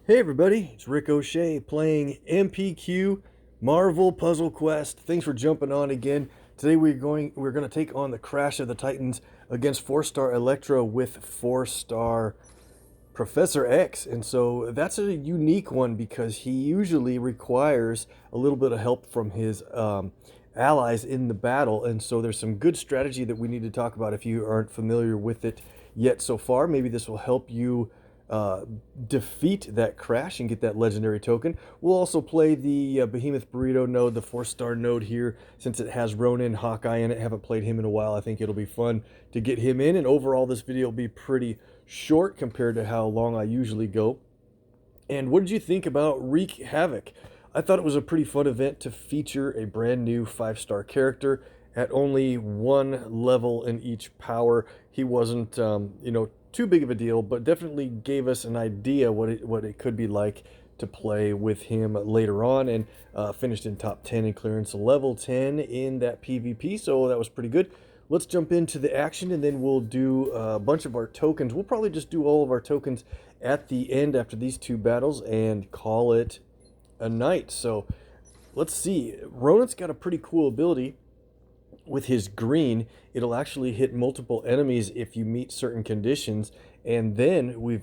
Hey everybody, it's Rick OShay playing MPQ Marvel Puzzle Quest. Thanks for jumping on again. Today we're going to take on the Crash of the Titans against 4-star Elektra with 4-star Professor X. And so that's a unique one because he usually requires a little bit of help from his allies in the battle. And so there's some good strategy that we need to talk about if you aren't familiar with it yet so far. Maybe this will help you uh, defeat that Crash and get that legendary token. We'll also play the Behemoth Burrito node, the 4-star node here, since it has Ronin, Hawkeye in it. Haven't played him in a while. I think it'll be fun to get him in. And overall, this video will be pretty short compared to how long I usually go. And what did you think about Wreak Havoc? I thought it was a pretty fun event to feature a brand new 5-star character at only one level in each power. He wasn't, too big of a deal, but definitely gave us an idea what it could be like to play with him later on, and finished in top 10 in clearance level 10 in that PvP, so that was pretty good. Let's jump into the action, and then we'll do a bunch of our tokens. We'll probably just do all of our tokens at the end after these two battles and call it a night. So let's see. Ronin's got a pretty cool ability. With his green, it'll actually hit multiple enemies if you meet certain conditions. And then we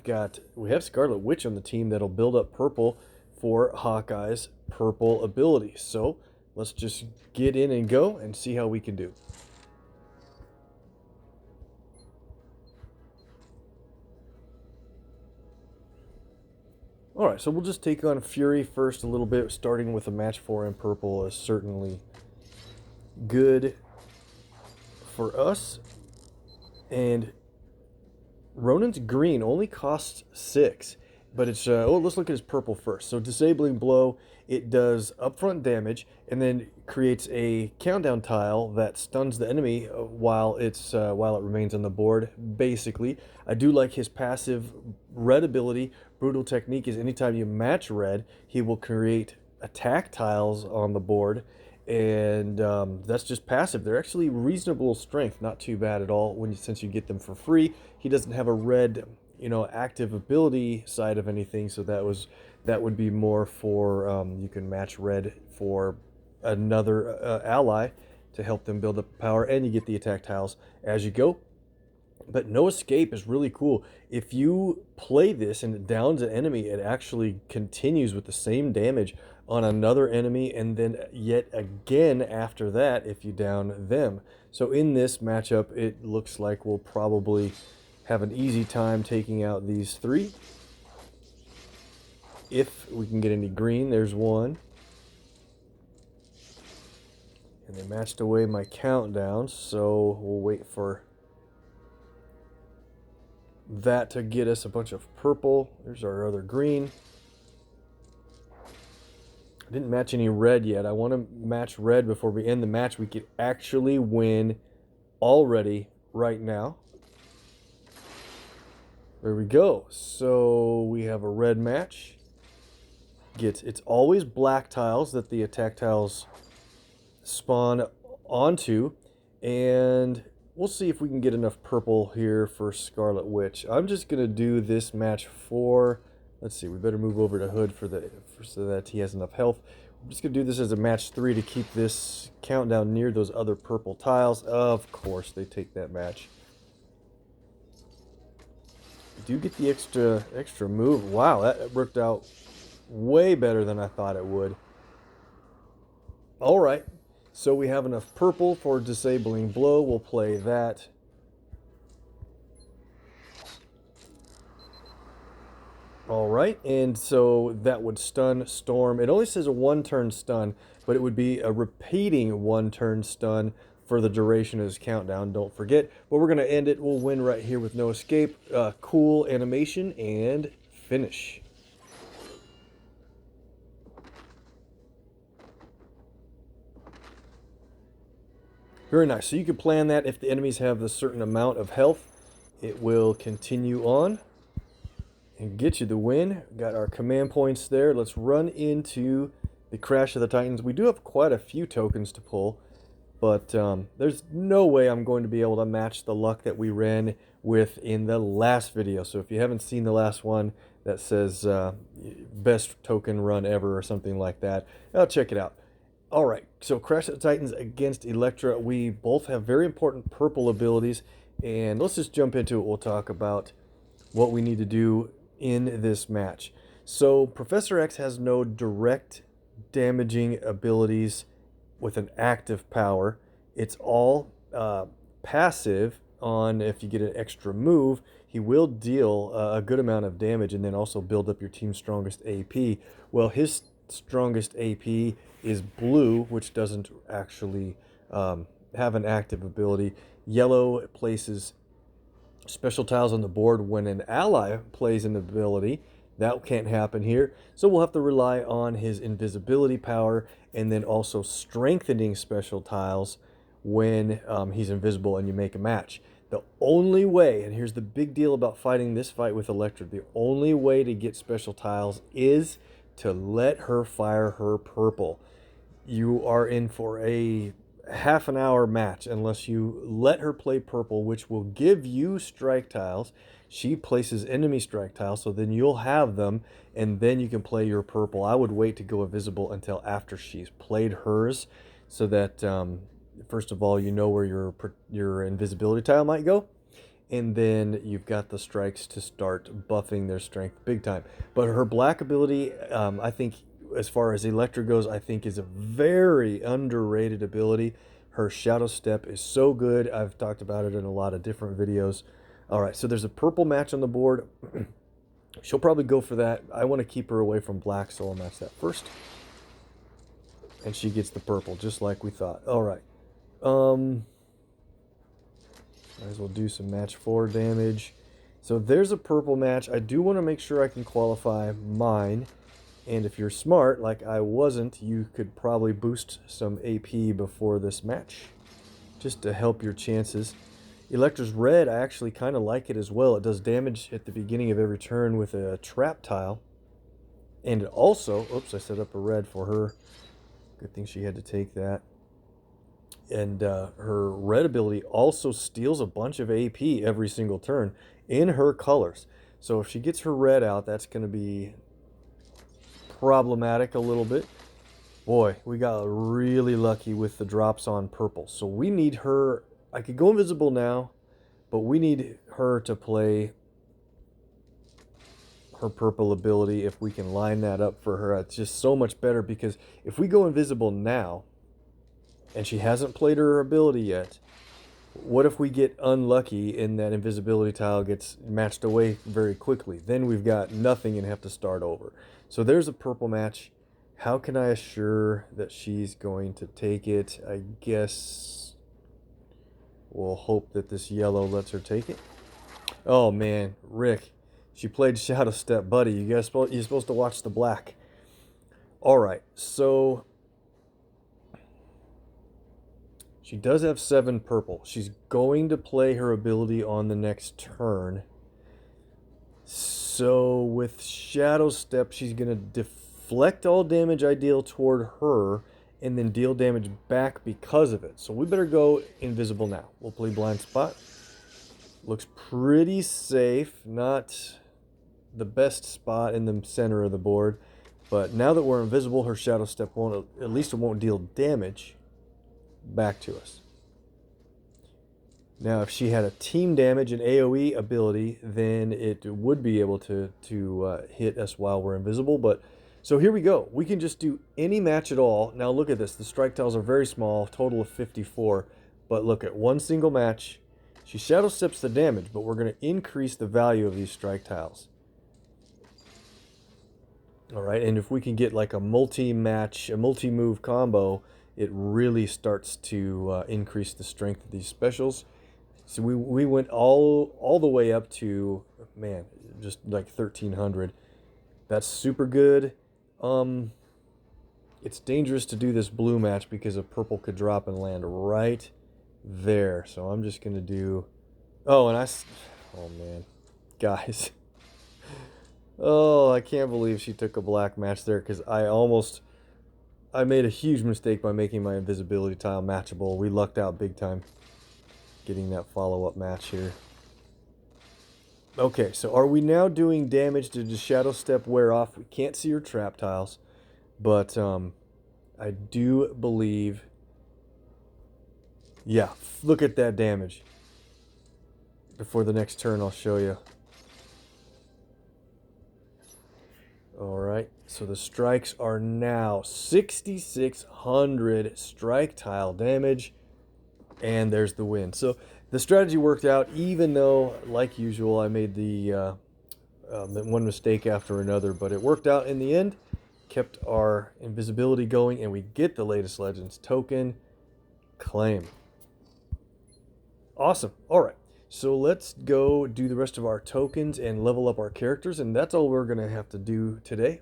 have Scarlet Witch on the team that'll build up purple for Hawkeye's purple ability. So let's just get in and go and see how we can do. All right, so we'll just take on Fury first a little bit, starting with a match 4 in purple is certainly good for us. And Ronin's green only costs 6, but it's let's look at his purple first. So disabling blow, it does upfront damage and then creates a countdown tile that stuns the enemy while it remains on the board. Basically, I do like his passive red ability. Brutal technique is anytime you match red, he will create attack tiles on the board, and that's just passive. They're actually reasonable strength, not too bad at all since you get them for free. He doesn't have a red, active ability side of anything, so that would be more for you can match red for another ally to help them build up power, and you get the attack tiles as you go. But no escape is really cool. If you play this and it downs an enemy, it actually continues with the same damage on another enemy, and then yet again after that if you down them. So in this matchup, it looks like we'll probably have an easy time taking out these three. If we can get any green, there's one. And they matched away my countdown, so we'll wait for that to get us a bunch of purple. There's our other green. I didn't match any red yet. I want to match red before we end the match. We could actually win already right now. There we go. So we have a red match. It's always black tiles that the attack tiles spawn onto, and we'll see if we can get enough purple here for Scarlet Witch. I'm just going to do this match for, let's see, we better move over to Hood so that he has enough health. I'm just going to do this as a match 3 to keep this countdown near those other purple tiles. Of course, they take that match. I do get the extra move. Wow, that worked out way better than I thought it would. All right. So we have enough purple for disabling blow. We'll play that. All right, and so that would stun Storm. It only says a 1-turn stun, but it would be a repeating 1-turn stun for the duration of his countdown. Don't forget. But we're going to end it. We'll win right here with no escape. Cool animation and finish. Very nice. So you can plan that if the enemies have a certain amount of health, it will continue on and get you the win. Got our command points there. Let's run into the Crash of the Titans. We do have quite a few tokens to pull, but there's no way I'm going to be able to match the luck that we ran with in the last video. So if you haven't seen the last one that says best token run ever or something like that, check it out. All right, so Crash of the Titans against Elektra. We both have very important purple abilities, and let's just jump into it. We'll talk about what we need to do in this match. So Professor X has no direct damaging abilities with an active power. It's all passive. On if you get an extra move, he will deal a good amount of damage and then also build up your team's strongest AP. Well, his strongest AP is blue, which doesn't actually have an active ability. Yellow places special tiles on the board when an ally plays an ability. That can't happen here. So we'll have to rely on his invisibility power and then also strengthening special tiles when he's invisible and you make a match. The only way, and here's the big deal about fighting this fight with Elektra, the only way to get special tiles is to let her fire her purple. You are in for a half an hour match unless you let her play purple, which will give you strike tiles. She places enemy strike tiles, so then you'll have them, and then you can play your purple. I would wait to go invisible until after she's played hers, so that first of all, you know where your invisibility tile might go, and then you've got the strikes to start buffing their strength big time. But her black ability, I think, as far as Elektra goes, I think is a very underrated ability. Her Shadow Step is so good. I've talked about it in a lot of different videos. All right, so there's a purple match on the board. She'll probably go for that. I want to keep her away from black, so I'll match that first. And she gets the purple, just like we thought. All right. Might as well do some match 4 damage. So there's a purple match. I do want to make sure I can qualify mine. And if you're smart, like I wasn't, you could probably boost some AP before this match, just to help your chances. Elektra's red, I actually kind of like it as well. It does damage at the beginning of every turn with a trap tile. And it also, oops, I set up a red for her. Good thing she had to take that. And her red ability also steals a bunch of AP every single turn in her colors. So if she gets her red out, that's going to be problematic a little bit. Boy, we got really lucky with the drops on purple. So we need her. I could go invisible now, but we need her to play her purple ability if we can line that up for her. It's just so much better, because if we go invisible now and she hasn't played her ability yet, what if we get unlucky and that invisibility tile gets matched away very quickly? Then we've got nothing and have to start over. So there's a purple match. How can I assure that she's going to take it? I guess we'll hope that this yellow lets her take it. Oh man, Rick, she played Shadow Step, buddy. You're supposed to watch the black. All right, so she does have 7 purple. She's going to play her ability on the next turn. So with Shadow Step, she's going to deflect all damage I deal toward her and then deal damage back because of it. So we better go invisible now. We'll play Blind Spot. Looks pretty safe. Not the best spot in the center of the board. But now that we're invisible, her Shadow Step won't, at least it won't deal damage back to us. Now, if she had a team damage and AoE ability, then it would be able to hit us while we're invisible. But so here we go. We can just do any match at all. Now look at this. The strike tiles are very small, total of 54. But look at one single match. She Shadow Steps the damage, but we're going to increase the value of these strike tiles. All right, and if we can get like a multi-match, a multi-move combo, it really starts to increase the strength of these specials. So we went all the way up to, man, just like 1300. That's super good. It's dangerous to do this blue match because a purple could drop and land right there. So I'm just going to do... Oh, and oh, man. Guys. Oh, I can't believe she took a black match there, because I made a huge mistake by making my invisibility tile matchable. We lucked out big time getting that follow-up match here. Okay, so are we now doing damage? Did the Shadow Step wear off? We can't see her trap tiles, but I do believe... Yeah, look at that damage. Before the next turn, I'll show you. Alright, so the strikes are now 6,600 strike tile damage, and there's the win. So the strategy worked out, even though, like usual, I made the one mistake after another, but it worked out in the end. Kept our invisibility going, and we get the latest Legends token. Claim. Awesome. Alright, so let's go do the rest of our tokens and level up our characters, and that's all we're going to have to do today.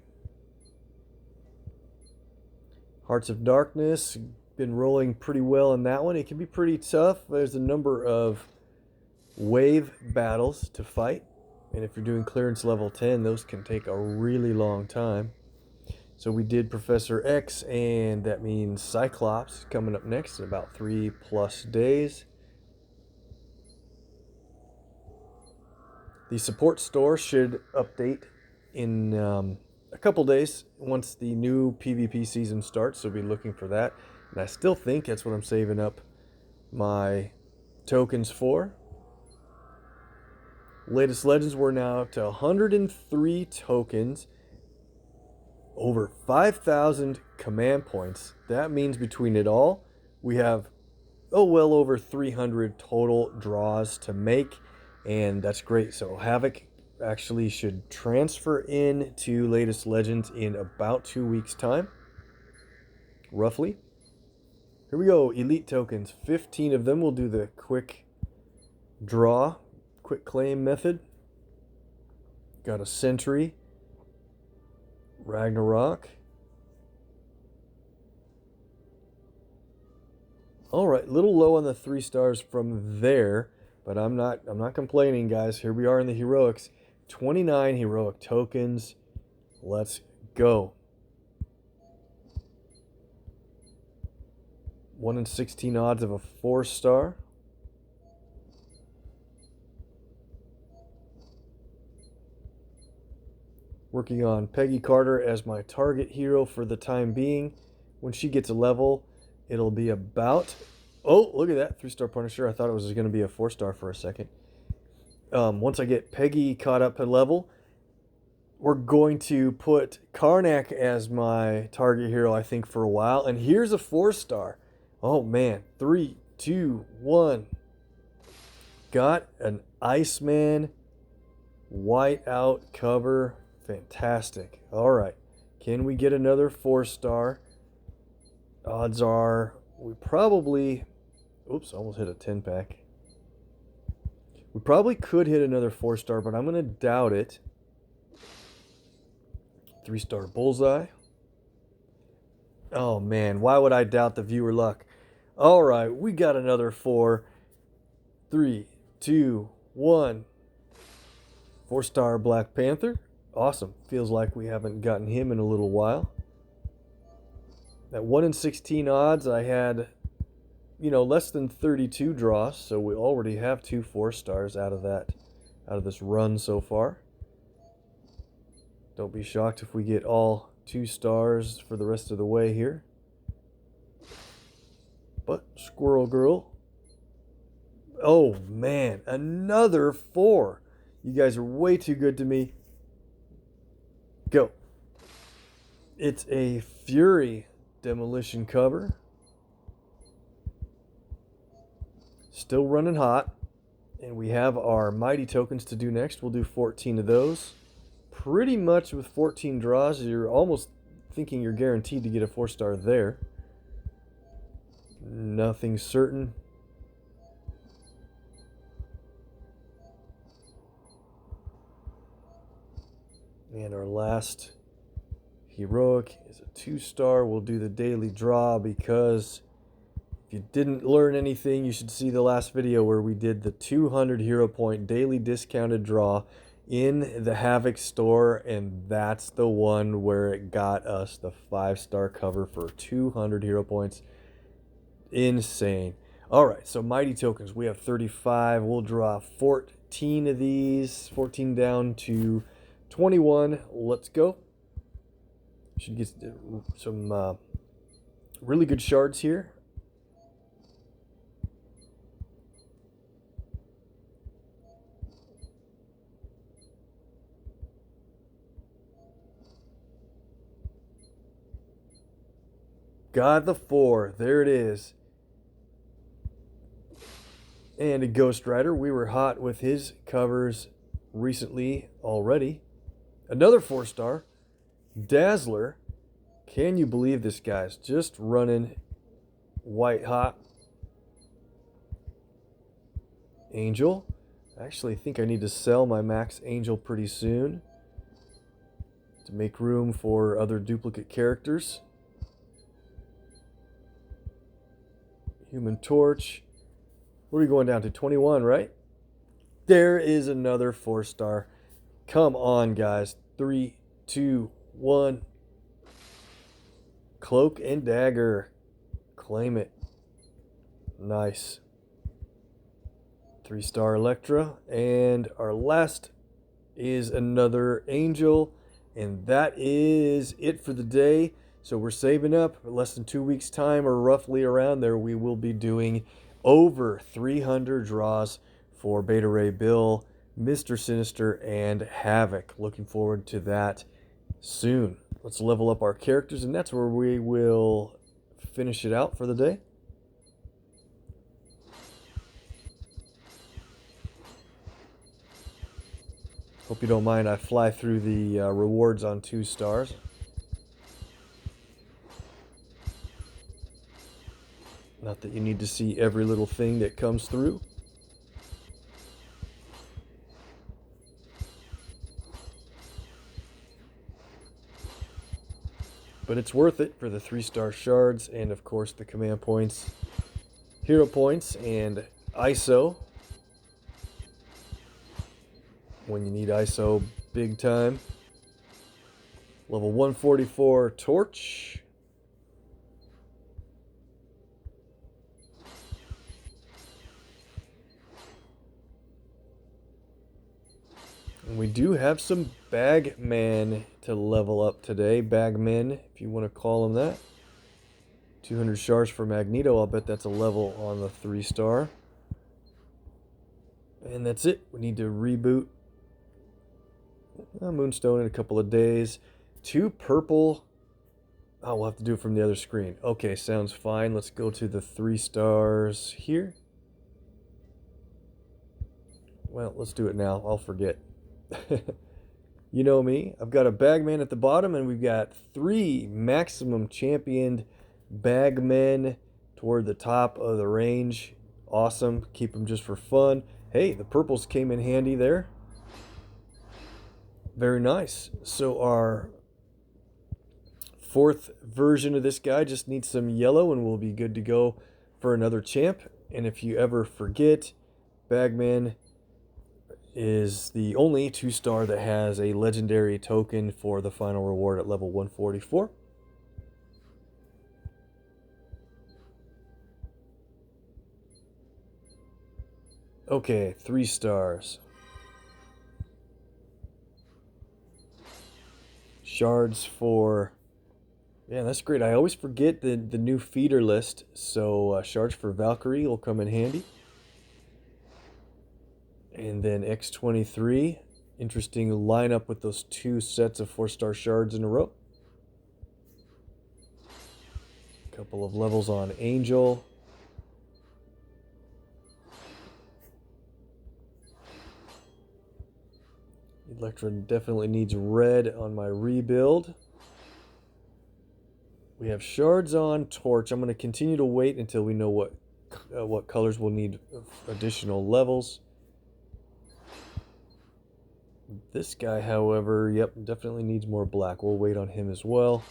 Hearts of Darkness, been rolling pretty well in that one. It can be pretty tough. There's a number of wave battles to fight, and if you're doing clearance level 10, those can take a really long time. So we did Professor X, and that means Cyclops coming up next in about 3+ days. The support store should update in a couple days once the new PvP season starts, so be looking for that. And I still think that's what I'm saving up my tokens for. Latest Legends, we're now up to 103 tokens, over 5,000 command points. That means between it all, we have well over 300 total draws to make, and that's great. So Havoc actually should transfer in to Latest Legends in about 2 weeks time, roughly. Here we go. Elite tokens, 15 of them. We'll do the quick draw, quick claim method. Got a Sentry, Ragnarok. All right, a little low on the 3 stars from there, but I'm not complaining, guys. Here we are in the heroics. 29 heroic tokens. Let's go. 1 in 16 odds of a 4-star. Working on Peggy Carter as my target hero for the time being. When she gets a level, it'll be about... Oh, look at that. 3-star Punisher. I thought it was going to be a 4-star for a second. Once I get Peggy caught up to level, we're going to put Karnak as my target hero, I think, for a while. And here's a 4-star. Oh, man. 3, 2, 1. Got an Iceman whiteout cover. Fantastic. All right. Can we get another 4-star? Odds are we probably... Oops, almost hit a 10-pack. We probably could hit another 4-star, but I'm going to doubt it. 3-star Bullseye. Oh, man. Why would I doubt the viewer luck? All right. We got another 4. 3, 2, 1. 4-star Black Panther. Awesome. Feels like we haven't gotten him in a little while. At 1 in 16 odds, I had, less than 32 draws, so we already have 2 4-stars out of this run so far. Don't be shocked if we get all 2 stars for the rest of the way here. But Squirrel Girl. Oh, man, another 4. You guys are way too good to me. Go. It's a Fury Demolition cover. Still running hot. And we have our Mighty tokens to do next. We'll do 14 of those. Pretty much with 14 draws, you're almost thinking you're guaranteed to get a 4-star there. Nothing certain. And our last heroic is a 2-star. We'll do the daily draw because if you didn't learn anything, you should see the last video where we did the 200 hero point daily discounted draw in the Havoc store, and that's the one where it got us the 5-star cover for 200 hero points. Insane. All right, so Mighty tokens, we have 35. We'll draw 14 of these, 14 down to 21. Let's go. Should get some really good shards here. Got the 4. There it is. And a Ghost Rider. We were hot with his covers recently already. Another 4-star. Dazzler. Can you believe this guy's just running white hot? Angel. I actually think I need to sell my Max Angel pretty soon to make room for other duplicate characters. Human Torch. What are we going down to? 21, right? There is another 4-star. Come on, guys. 3, 2, 1. Cloak and Dagger. Claim it. Nice. 3-star Elektra. And our last is another Angel. And that is it for the day. So we're saving up. Less than 2 weeks' time, or roughly around there, we will be doing over 300 draws for Beta Ray Bill, Mr. Sinister, and Havoc. Looking forward to that soon. Let's level up our characters, and that's where we will finish it out for the day. Hope you don't mind I fly through the rewards on 2 stars. Not that you need to see every little thing that comes through. But it's worth it for the 3-star shards and, of course, the command points, hero points, and ISO. When you need ISO big time. Level 144 Torch. And we do have some Bagman to level up today. Bagmen, if you want to call them that. 200 shards for Magneto. I'll bet that's a level on the 3-star. And that's it. We need to reboot Moonstone in a couple of days. 2 purple. Oh, we'll have to do it from the other screen. Okay, sounds fine. Let's go to the 3 stars here. Well, let's do it now. I'll forget. You know me. I've got a Bagman at the bottom, and we've got 3 maximum championed Bagmen toward the top of the range. Awesome. Keep them just for fun. Hey, the purples came in handy there. Very nice. So our 4th version of this guy just needs some yellow, and we'll be good to go for another champ. And if you ever forget, Bagman is the only 2-star that has a legendary token for the final reward at level 144. Okay, 3 stars. Shards for... Yeah, that's great. I always forget the new feeder list, so shards for Valkyrie will come in handy. And then X23, interesting lineup with those 2 sets of 4-star shards in a row. A couple of levels on Angel. Elektra definitely needs red on my rebuild. We have shards on Torch. I'm going to continue to wait until we know what colors will need additional levels. This guy, however, yep, definitely needs more black. We'll wait on him as well.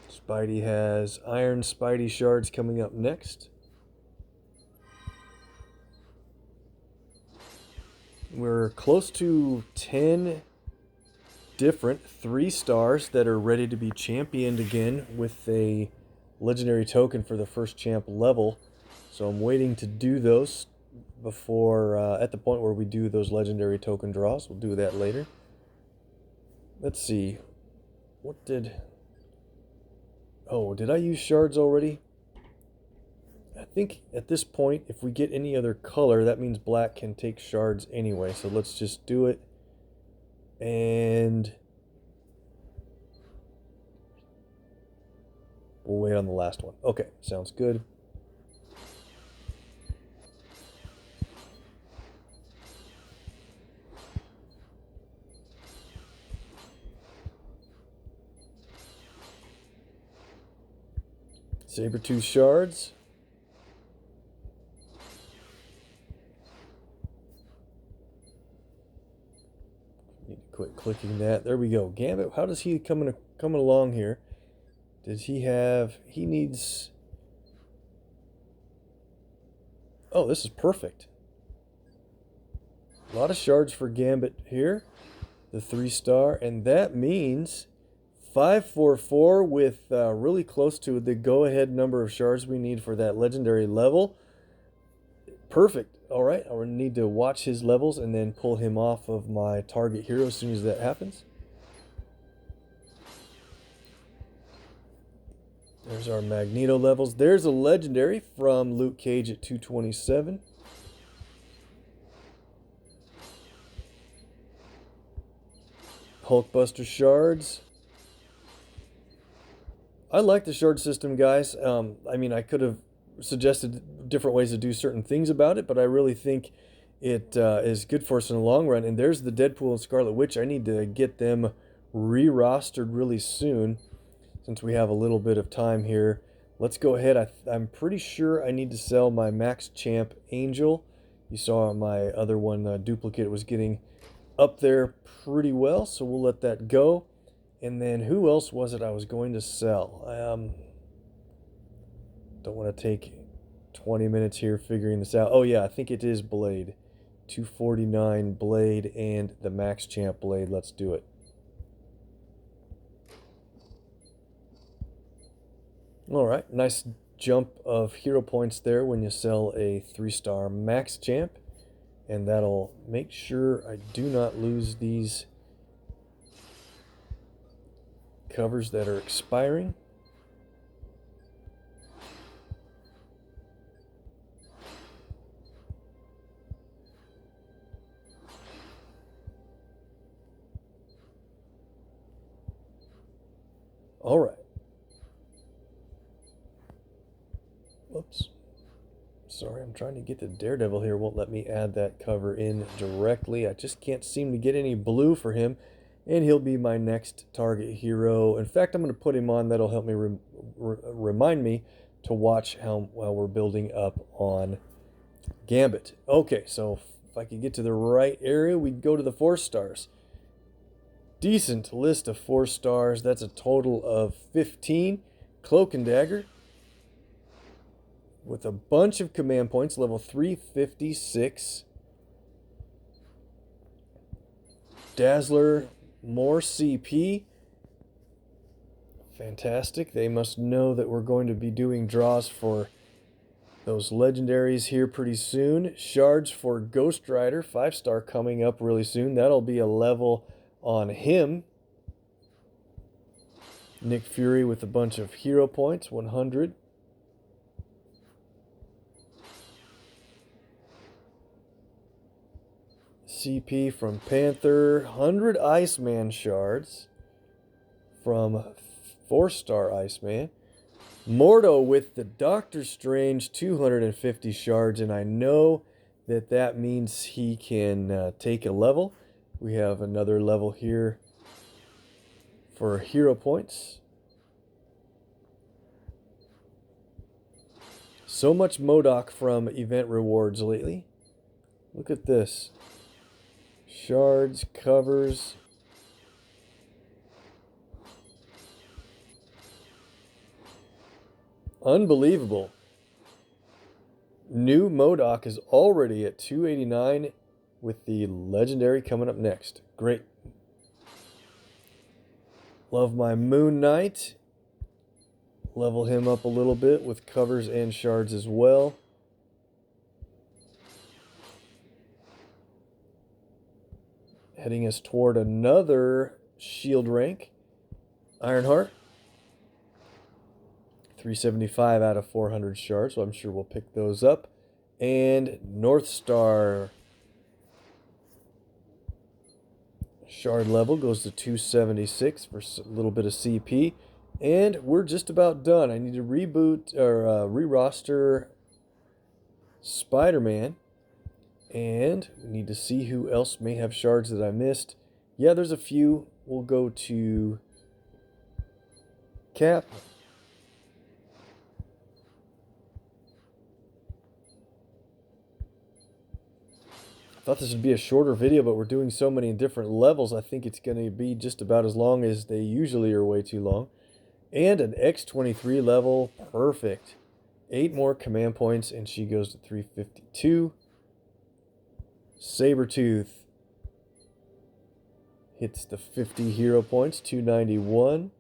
Spidey has Iron Spidey shards coming up next. we're close to 10 different 3-stars that are ready to be championed again with a legendary token for the first champ level. So I'm waiting to do those before at the point where we do those legendary token draws. We'll do that later. Let's see. What did... Oh, did I use shards already? I think at this point, if we get any other color, that means black can take shards anyway. So let's just do it. And we'll wait on the last one. Okay, sounds good. Saber-tooth shards. Need to quit clicking that. There we go. Gambit, how does he coming along here? Does he have... He needs... Oh, this is perfect. A lot of shards for Gambit here. The 3-star. And that means 544 with really close to the go-ahead number of shards we need for that legendary level. Perfect. All right, I need to watch his levels and then pull him off of my target hero as soon as that happens. There's our Magneto levels. There's a legendary from Luke Cage at 227. Hulkbuster shards. I like the shard system, guys. I mean, I could have suggested different ways to do certain things about it, but I really think it is good for us in the long run. And there's the Deadpool and Scarlet Witch. I need to get them re-rostered really soon since we have a little bit of time here. Let's go ahead. I'm pretty sure I need to sell my Max Champ Angel. You saw my other one duplicate was getting up there pretty well, so we'll let that go. And then who else was it I was going to sell? Don't want to take 20 minutes here figuring this out. Oh yeah, I think it is Blade. 249 Blade and the Max Champ Blade. Let's do it. Alright, nice jump of hero points there when you sell a 3-star Max Champ. And that'll make sure I do not lose these covers that are expiring. All right. Whoops. Sorry, I'm trying to get the Daredevil here. Won't let me add that cover in directly. I just can't seem to get any blue for him. And he'll be my next target hero. In fact, I'm going to put him on. That'll help me remind me to watch how well we're building up on Gambit. Okay, so if I could get to the right area, we'd go to the 4-stars. Decent list of 4-stars. That's a total of 15. Cloak and Dagger with a bunch of command points, level 356. Dazzler, more CP. Fantastic. They must know that we're going to be doing draws for those legendaries here pretty soon. Shards for Ghost Rider, 5-star coming up really soon. That'll be a level on him. Nick Fury with a bunch of hero points, 100. CP from Panther, 100 Iceman shards from 4-star Iceman. Mordo with the Doctor Strange, 250 shards, and I know that that means he can take a level. We have another level here for hero points. So much MODOK from event rewards lately. Look at this. Shards, covers. Unbelievable. New MODOK is already at 289 with the legendary coming up next. Great. Love my Moon Knight. Level him up a little bit with covers and shards as well. Heading us toward another shield rank. Ironheart. 375 out of 400 shards, so I'm sure we'll pick those up. And North Star. Shard level goes to 276 for a little bit of CP. And we're just about done. I need to reboot or re-roster Spider-Man. And we need to see who else may have shards that I missed. Yeah, there's a few. We'll go to Cap. I thought this would be a shorter video, but we're doing so many different levels. I think it's going to be just about as long as they usually are, way too long. And an X23 level. Perfect. 8 more command points, and she goes to 352. Sabretooth hits the 50 hero points, 291.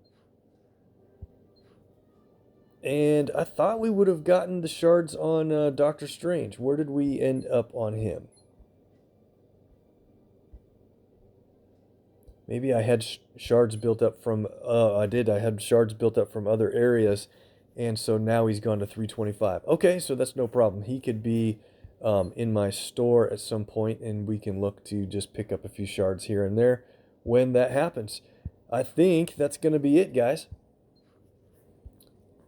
And I thought we would have gotten the shards on Doctor Strange. Where did we end up on him? Maybe I had shards built up from, I had shards built up from other areas, and so now he's gone to 325. Okay, so that's no problem. He could be in my store at some point, and we can look to just pick up a few shards here and there when that happens. I think that's going to be it, guys.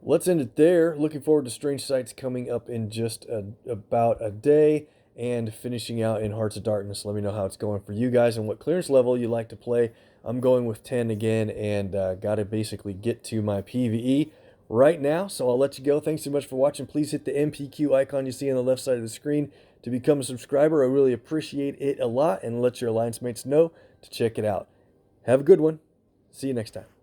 Let's end it there. Looking forward to Strange Sights coming up in just about a day, and finishing out in Hearts of Darkness. Let me know how it's going for you guys and what clearance level you like to play. I'm going with 10 again, and got to basically get to my PvE right now, so I'll let you go. Thanks so much for watching. Please hit the MPQ icon you see on the left side of the screen to become a subscriber. I really appreciate it a lot, and let your alliance mates know to check it out. Have a good one. See you next time.